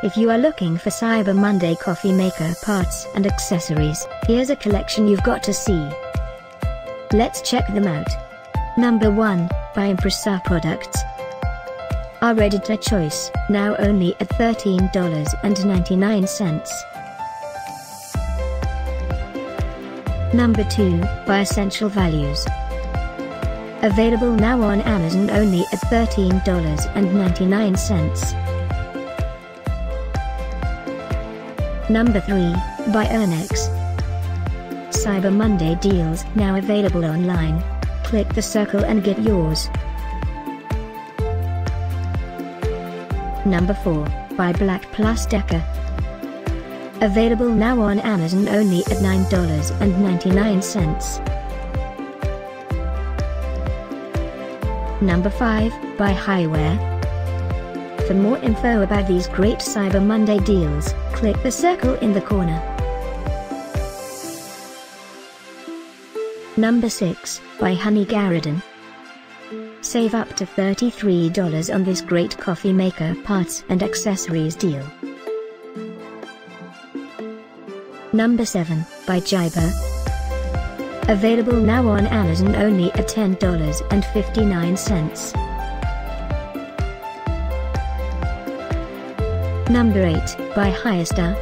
If you are looking for Cyber Monday coffee maker parts and accessories, here's a collection you've got to see. Let's check them out. Number 1, by Impresa products. Our editor choice, now only at $13.99. Number 2, by Essential Values. Available now on Amazon only at $13.99. Number 3, by Urnex. Cyber Monday deals now available online. Click the circle and get yours. Number 4, by Black+decker. Available now on Amazon only at $9.99. Number 5, by Hiware. For more info about these great Cyber Monday deals, click the circle in the corner. Number 6, by HoneyGuaridan. Save up to $33 on this great coffee maker parts and accessories deal. Number 7, by Hiware. Available now on Amazon only at $10.59. Number 8, by Hiware.